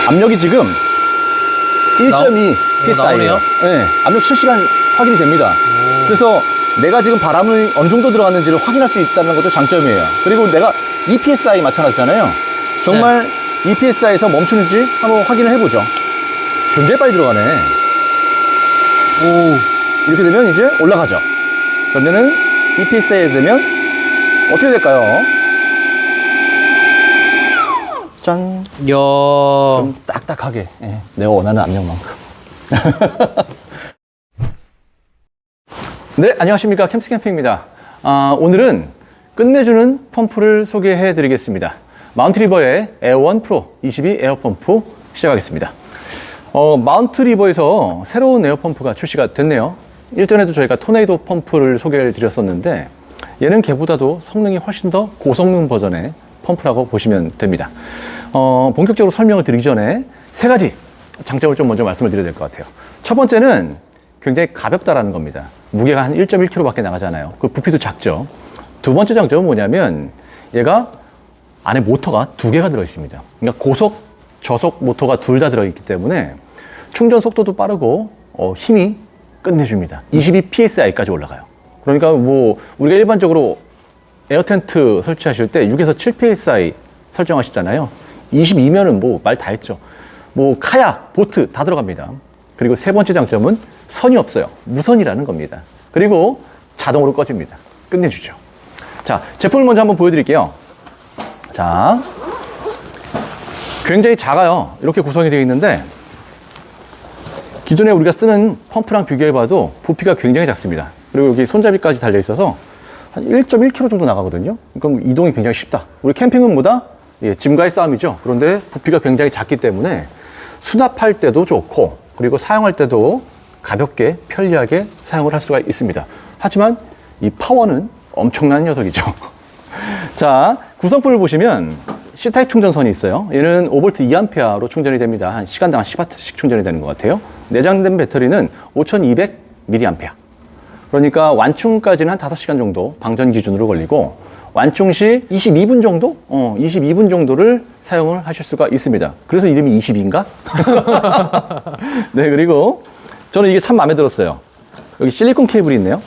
압력이 지금 1.2 PSI예요. 나오네요? 네, 압력 실시간 확인이 됩니다. 그래서 내가 지금 바람이 어느 정도 들어갔는지를 확인할 수 있다는 것도 장점이에요. 그리고 내가 EPSI 맞춰놨잖아요. 정말 EPSI에서 멈추는지 한번 확인을 해보죠. 굉장히 빨리 들어가네. 오, 이렇게 되면 이제 올라가죠. 그러면은 EPSI에 되면 어떻게 될까요? 짠. 이야. 좀 딱딱하게. 예, 내가 원하는 압력만큼. 네, 안녕하십니까. 캠스캠핑입니다. 오늘은 끝내주는 펌프를 소개해 드리겠습니다. 마운트리버의 에어원 프로 22 에어펌프 시작하겠습니다. 마운트리버에서 새로운 에어펌프가 출시가 됐네요. 일전에도 저희가 토네이도 펌프를 소개를 드렸었는데 얘는 걔보다도 성능이 훨씬 더 고성능 버전의 펌프라고 보시면 됩니다. 본격적으로 설명을 드리기 전에 세 가지 장점을 좀 먼저 말씀을 드려야 될 것 같아요. 첫 번째는 굉장히 가볍다라는 겁니다. 무게가 한 1.1kg 밖에 나가잖아요. 그 부피도 작죠. 두 번째 장점은 뭐냐면 얘가 안에 모터가 두 개가 들어 있습니다. 그러니까 고속, 저속 모터가 둘 다 들어 있기 때문에 충전 속도도 빠르고 힘이 끝내줍니다. 22psi까지 올라가요. 그러니까 뭐 우리가 일반적으로 에어 텐트 설치하실 때 6에서 7psi 설정하시잖아요. 22면은 뭐 말 다 했죠. 뭐 카약, 보트 다 들어갑니다. 그리고 세 번째 장점은 선이 없어요. 무선이라는 겁니다. 그리고 자동으로 꺼집니다. 끝내주죠. 자, 제품을 먼저 한번 보여드릴게요. 자, 굉장히 작아요. 이렇게 구성이 되어 있는데 기존에 우리가 쓰는 펌프랑 비교해봐도 부피가 굉장히 작습니다. 그리고 여기 손잡이까지 달려 있어서 한 1.1kg 정도 나가거든요. 그러니까 이동이 굉장히 쉽다. 우리 캠핑은 뭐다? 짐과의 싸움이죠. 그런데 부피가 굉장히 작기 때문에 수납할 때도 좋고 그리고 사용할 때도 가볍게 편리하게 사용을 할 수가 있습니다. 하지만 이 파워는 엄청난 녀석이죠. 자, 구성품을 보시면 C타입 충전선이 있어요. 얘는 5V 2A로 충전이 됩니다. 한 시간당 한 10W씩 충전이 되는 것 같아요. 내장된 배터리는 5200mAh. 그러니까 완충까지는 한 5시간 정도 방전 기준으로 걸리고 완충 시 22분 정도? 22분 정도를 사용을 하실 수가 있습니다. 그래서 이름이 22인가? 네, 그리고 저는 이게 참 마음에 들었어요. 여기 실리콘 케이블이 있네요.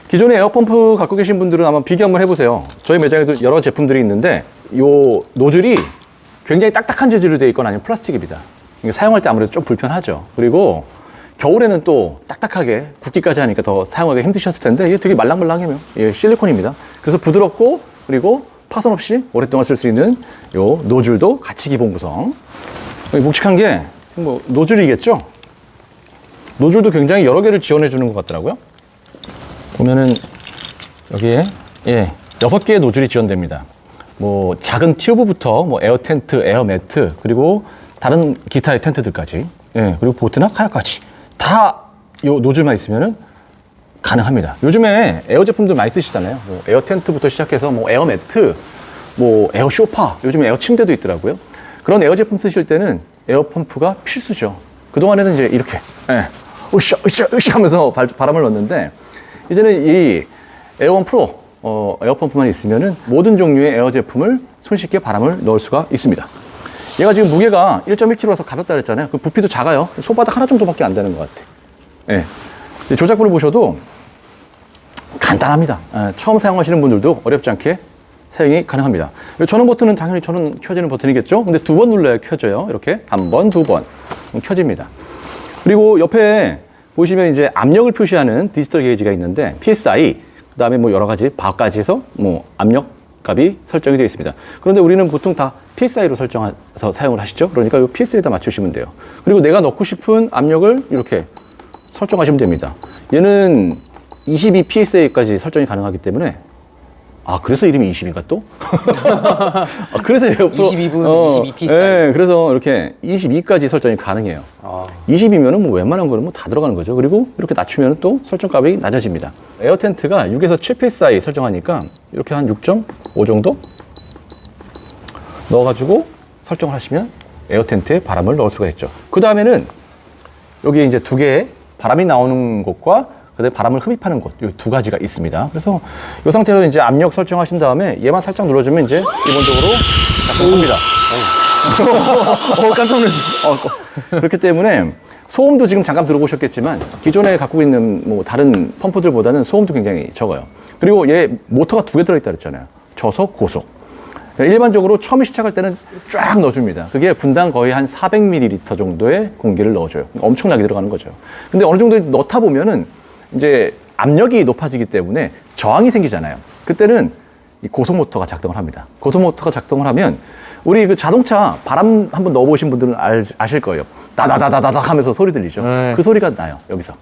기존에 에어펌프 갖고 계신 분들은 한번 비교 한번 해보세요. 저희 매장에도 여러 제품들이 있는데 이 노즐이 굉장히 딱딱한 재질로 되어 있거나 아니면 플라스틱입니다. 사용할 때 아무래도 좀 불편하죠. 그리고 겨울에는 또 딱딱하게 굽기까지 하니까 더 사용하기 힘드셨을 텐데 이게 되게 말랑말랑해요. 예, 실리콘입니다. 그래서 부드럽고 그리고 파손 없이 오랫동안 쓸 수 있는 요 노즐도 같이 기본 구성. 묵직한 게 뭐 노즐이겠죠? 노즐도 굉장히 여러 개를 지원해 주는 것 같더라고요. 보면은 여기에 6개의 노즐이 지원됩니다. 뭐 작은 튜브부터 뭐 에어 텐트, 에어 매트 그리고 다른 기타의 텐트들까지 그리고 보트나 카약까지 다 이 노즐만 있으면은 가능합니다. 요즘에 에어 제품들 많이 쓰시잖아요. 뭐 에어 텐트부터 시작해서 뭐 에어 매트, 뭐 에어 소파, 요즘 에어 침대도 있더라고요. 그런 에어 제품 쓰실 때는 에어 펌프가 필수죠. 그동안에는 이제 이렇게 으쌰 하면서 바람을 넣었는데 이제는 이 에어원 프로 에어 펌프만 있으면은 모든 종류의 에어 제품을 손쉽게 바람을 넣을 수가 있습니다. 얘가 지금 무게가 1.1kg라서 가볍다 그랬잖아요. 그 부피도 작아요. 손바닥 하나 정도밖에 안 되는 것 같아. 조작부를 보셔도 간단합니다. 처음 사용하시는 분들도 어렵지 않게 사용이 가능합니다. 전원 버튼은 당연히 전원 켜지는 버튼이겠죠. 근데 두 번 눌러야 켜져요. 이렇게 한 번, 두 번 켜집니다. 그리고 옆에 보시면 이제 압력을 표시하는 디지털 게이지가 있는데 PSI, 그 다음에 뭐 여러 가지 바까지 해서 뭐 압력 값이 설정이 되어 있습니다. 그런데 우리는 보통 다 PSI로 설정해서 사용을 하시죠. 그러니까 이 PSI에다 맞추시면 돼요. 그리고 내가 넣고 싶은 압력을 이렇게 설정하시면 됩니다. 얘는 22psi까지 설정이 가능하기 때문에 그래서 이름이 22인가 또? 그래서 22분, 22psi. 네, 그래서 이렇게 22까지 설정이 가능해요. 20이면은 뭐 웬만한 거는 뭐 다 들어가는 거죠. 그리고 이렇게 낮추면 또 설정값이 낮아집니다. 에어 텐트가 6에서 7psi 설정하니까 이렇게 한 6.5 정도 넣어가지고 설정을 하시면 에어 텐트에 바람을 넣을 수가 있죠. 그 다음에는 여기 이제 두 개의 바람이 나오는 곳과 그다음에 바람을 흡입하는 곳, 이 두 가지가 있습니다. 그래서 이 상태로 이제 압력 설정하신 다음에 얘만 살짝 눌러주면 이제 기본적으로 작동합니다. 깜짝 놀랐어. 그렇기 때문에 소음도 지금 잠깐 들어보셨겠지만 기존에 갖고 있는 뭐 다른 펌프들보다는 소음도 굉장히 적어요. 그리고 얘 모터가 2개 들어있다 그랬잖아요. 저속, 고속. 일반적으로 처음에 시작할 때는 쫙 넣어줍니다. 그게 분당 거의 한 400ml 정도의 공기를 넣어줘요. 엄청나게 들어가는 거죠. 근데 어느 정도 넣다 보면은 이제 압력이 높아지기 때문에 저항이 생기잖아요. 그때는 이 고속 모터가 작동을 합니다. 고속 모터가 작동을 하면 우리 그 자동차 바람 한번 넣어보신 분들은 아실 거예요. 다다다다다 하면서 소리 들리죠. 그 소리가 나요, 여기서.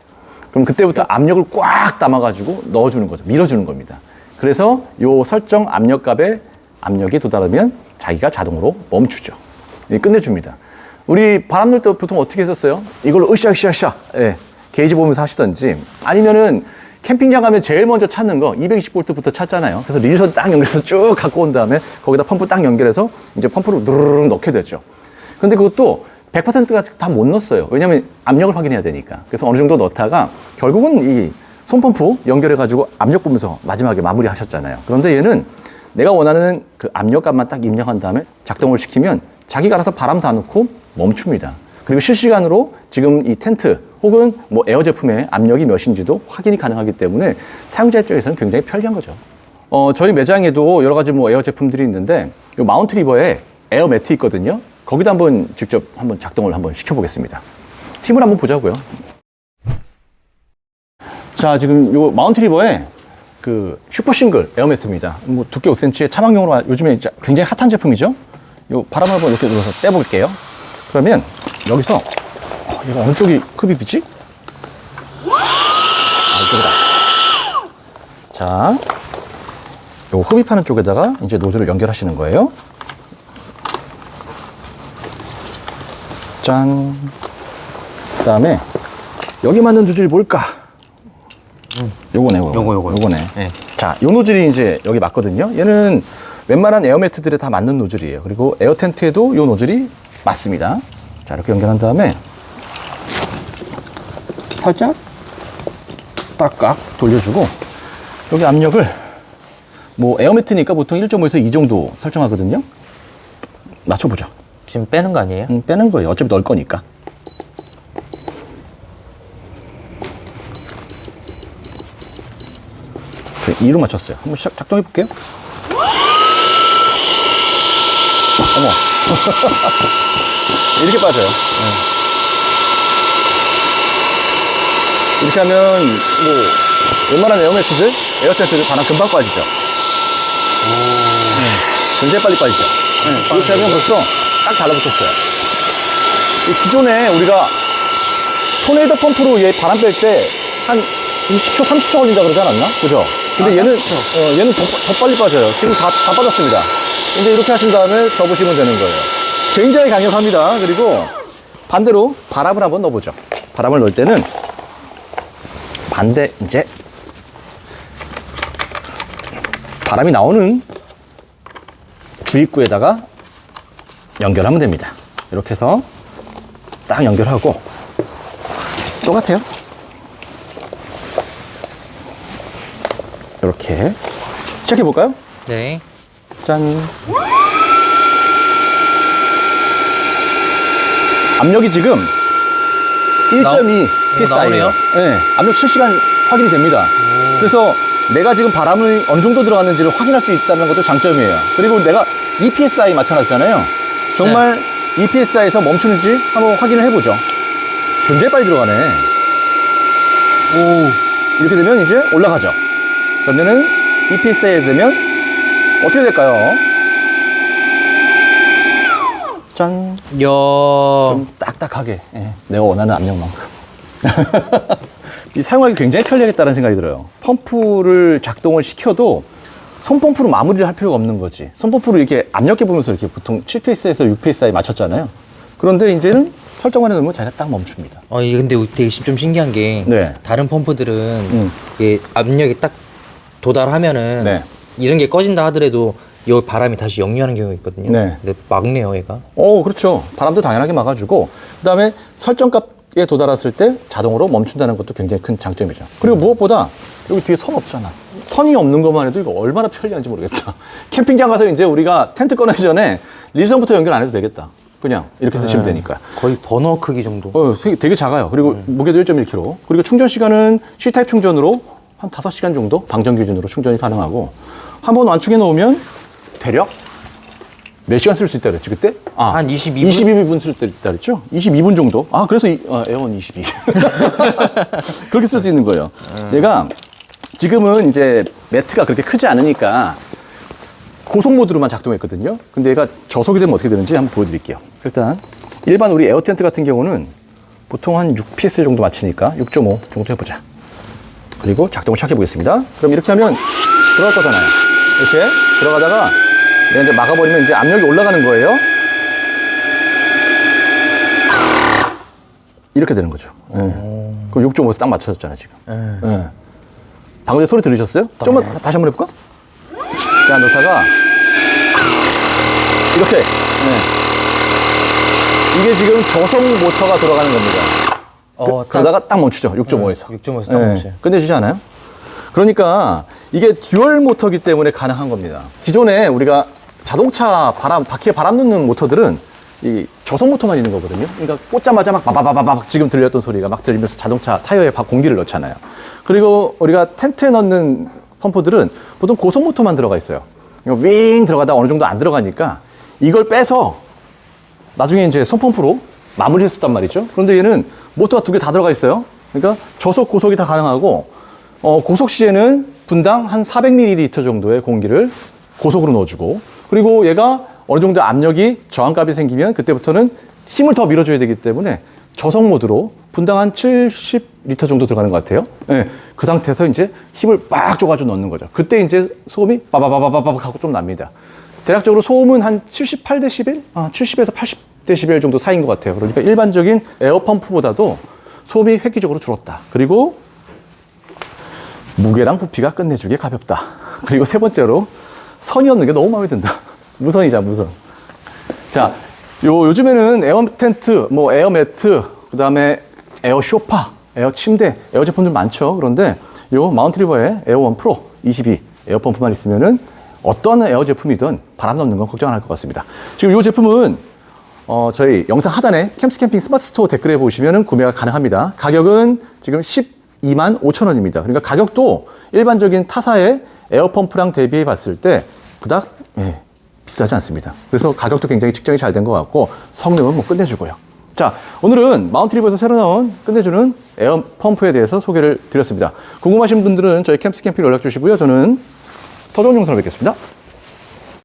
그럼 그때부터 압력을 꽉 담아가지고 넣어주는 거죠. 밀어주는 겁니다. 그래서 요 설정 압력값에 압력이 도달하면 자기가 자동으로 멈추죠. 끝내줍니다. 우리 바람 넣을 때 보통 어떻게 했었어요? 이걸로 으쌰으쌰으쌰. 예, 게이지 보면서 하시던지 아니면은 캠핑장 가면 제일 먼저 찾는 거 220V부터 찾잖아요. 그래서 릴선 딱 연결해서 쭉 갖고 온 다음에 거기다 펌프 딱 연결해서 이제 펌프로 누르르 넣게 되죠. 근데 그것도 100%가 다 못 넣었어요. 왜냐면 압력을 확인해야 되니까. 그래서 어느 정도 넣다가 결국은 이 손펌프 연결해가지고 압력 보면서 마지막에 마무리 하셨잖아요. 그런데 얘는 내가 원하는 그 압력값만 딱 입력한 다음에 작동을 시키면 자기가 알아서 바람 다 넣고 멈춥니다. 그리고 실시간으로 지금 이 텐트 혹은 뭐 에어 제품의 압력이 몇인지도 확인이 가능하기 때문에 사용자 입장에서는 굉장히 편리한 거죠. 저희 매장에도 여러 가지 뭐 에어 제품들이 있는데 이 마운트 리버에 에어 매트 있거든요. 거기다 한번 직접 한번 작동을 한번 시켜보겠습니다. 힘을 한번 보자고요. 자, 지금 요 마운트 리버에 그 슈퍼 싱글 에어 매트입니다. 뭐 두께 5cm의 차박용으로 요즘에 굉장히 핫한 제품이죠. 요 바람을 한번 이렇게 눌러서 떼볼게요. 그러면 여기서 이거 어느 쪽이 흡입이지? 이쪽이다. 자, 요 흡입하는 쪽에다가 이제 노즐을 연결하시는 거예요. 짠. 그 다음에 여기 맞는 노즐이 뭘까? 요거네. 네. 자, 요 노즐이 이제 여기 맞거든요. 얘는 웬만한 에어 매트들에 다 맞는 노즐이에요. 그리고 에어 텐트에도 요 노즐이 맞습니다. 자, 이렇게 연결한 다음에 살짝 딱깍 돌려주고 여기 압력을 뭐 에어 매트니까 보통 1.5에서 2 정도 설정하거든요. 맞춰보죠. 지금 빼는 거 아니에요? 빼는 거예요. 어차피 넣을 거니까. 2로 맞췄어요. 한번 작동해 볼게요. 어머. 이렇게 빠져요. 이렇게 하면 뭐 웬만한 에어매트들, 에어텐트들 바람 금방 빠지죠. 굉장히 빨리 빠지죠. 이렇게 하면 벌써 딱 달라붙었어요. 기존에 우리가 토네이도 펌프로 얘 바람 뺄 때 한 20초, 30초 걸린다 그러지 않았나? 그죠? 근데 얘는 더 빨리 빠져요. 지금 다 빠졌습니다. 이제 이렇게 하신 다음에 접으시면 되는 거예요. 굉장히 강력합니다. 그리고 반대로 바람을 한번 넣어보죠. 바람을 넣을 때는 반대 이제 바람이 나오는 주입구에다가 연결하면 됩니다. 이렇게 해서 딱 연결하고 똑같아요. 이렇게 시작해 볼까요? 네. 짠. 압력이 지금 1.2 psi예요. 네, 압력 실시간 확인이 됩니다. 그래서 내가 지금 바람이 어느 정도 들어갔는지를 확인할 수 있다는 것도 장점이에요. 그리고 내가 2 psi 맞춰놨잖아요. 정말 2 psi에서 멈추는지 한번 확인을 해보죠. 굉장히 빨리 들어가네. 오, 이렇게 되면 이제 올라가죠. 그러면은 2 psi에 되면 어떻게 될까요? 짠. 이야. 좀 딱딱하게. 예, 내가 원하는 압력만큼. 이 사용하기 굉장히 편리하겠다는 생각이 들어요. 펌프를 작동을 시켜도 손펌프로 마무리를 할 필요가 없는 거지. 손펌프로 이렇게 압력계 보면서 이렇게 보통 7ps에서 6psi 맞췄잖아요. 그런데 이제는 설정만 해놓으면 자기가 딱 멈춥니다. 이게 근데 되게 좀 신기한 게 네. 다른 펌프들은 이게 압력이 딱 도달하면은 네. 이런 게 꺼진다 하더라도 이 바람이 다시 역류하는 경우가 있거든요. 네. 근데 막네요, 얘가. 그렇죠. 바람도 당연하게 막아주고, 그 다음에 설정값에 도달했을 때 자동으로 멈춘다는 것도 굉장히 큰 장점이죠. 그리고 무엇보다 여기 뒤에 선 없잖아. 선이 없는 것만 해도 이거 얼마나 편리한지 모르겠다. 캠핑장 가서 이제 우리가 텐트 꺼내기 전에 리선부터 연결 안 해도 되겠다. 그냥 이렇게 쓰시면 되니까. 거의 버너 크기 정도. 되게 작아요. 그리고 무게도 1.1kg. 그리고 충전 시간은 C타입 충전으로 한 5시간 정도 방전 기준으로 충전이 가능하고 한 번 완충해 놓으면 대략 몇 시간 쓸 수 있다 그랬지 그때? 한 22분? 22분 쓸 수 있다 그랬죠? 22분 정도. 그래서 에어원 22. 그렇게 쓸 수 있는 거예요. 얘가 지금은 이제 매트가 그렇게 크지 않으니까 고속 모드로만 작동했거든요. 근데 얘가 저속이 되면 어떻게 되는지 한번 보여드릴게요. 일단 일반 우리 에어 텐트 같은 경우는 보통 한 6pс 정도 맞추니까 6.5 정도 해보자. 그리고 작동을 시작해 보겠습니다. 그럼 이렇게 하면 들어갈 거잖아요. 이렇게 들어가다가 내가 이제 막아버리면 이제 압력이 올라가는 거예요. 이렇게 되는 거죠. 그럼 6.5에서 딱 맞춰졌잖아요, 지금. 방금 전에 소리 들으셨어요? 좀만 다시 한번 해볼까? 그냥 놓다가 이렇게. 이게 지금 저속 모터가 들어가는 겁니다. 그러다가 딱 멈추죠. 6.5에서. 6.5에서 딱 멈춰요. 끝내주지 않아요? 그러니까 이게 듀얼 모터기 때문에 가능한 겁니다. 기존에 우리가 자동차 바퀴에 바람 넣는 모터들은 이 저속 모터만 있는 거거든요. 그러니까 꽂자마자 막 바바바바박 지금 들렸던 소리가 막 들리면서 자동차 타이어에 공기를 넣잖아요. 그리고 우리가 텐트에 넣는 펌프들은 보통 고속 모터만 들어가 있어요. 그러니까 윙 들어가다 어느 정도 안 들어가니까 이걸 빼서 나중에 이제 손펌프로 마무리했었단 말이죠. 그런데 얘는 모터가 2개 다 들어가 있어요. 그러니까 저속, 고속이 다 가능하고 고속 시에는 분당 한 400ml 정도의 공기를 고속으로 넣어주고 그리고 얘가 어느 정도 압력이 저항값이 생기면 그때부터는 힘을 더 밀어줘야 되기 때문에 저속 모드로 분당 한 70리터 정도 들어가는 것 같아요. 그 상태에서 이제 힘을 빡 줘가지고 넣는 거죠. 그때 이제 소음이 빠바바바바박 하고 좀 납니다. 대략적으로 소음은 한 78dB? 70에서 80dB 정도 사이인 것 같아요. 그러니까 일반적인 에어펌프보다도 소음이 획기적으로 줄었다. 그리고 무게랑 부피가 끝내주게 가볍다. 그리고 세 번째로 선이 없는 게 너무 마음에 든다. 무선이자 무선. 자, 요즘에는 에어 텐트, 에어 매트, 그 다음에 에어 쇼파, 에어 침대, 에어 제품들 많죠. 그런데 요 마운트리버의 에어원 프로 22 에어 펌프만 있으면은 어떤 에어 제품이든 바람 넣는 건 걱정 안 할 것 같습니다. 지금 이 제품은 저희 영상 하단에 캠스 캠핑 스마트 스토어 댓글에 보시면은 구매가 가능합니다. 가격은 지금 12만 5천 원입니다. 그러니까 가격도 일반적인 타사의 에어펌프랑 대비해 봤을 때 그닥 비싸지 않습니다. 그래서 가격도 굉장히 측정이 잘 된 것 같고 성능은 뭐 끝내주고요. 자, 오늘은 마운트리버에서 새로 나온 끝내주는 에어펌프에 대해서 소개를 드렸습니다. 궁금하신 분들은 저희 캠스 캠핑 연락 주시고요. 저는 더 좋은 영상으로 뵙겠습니다.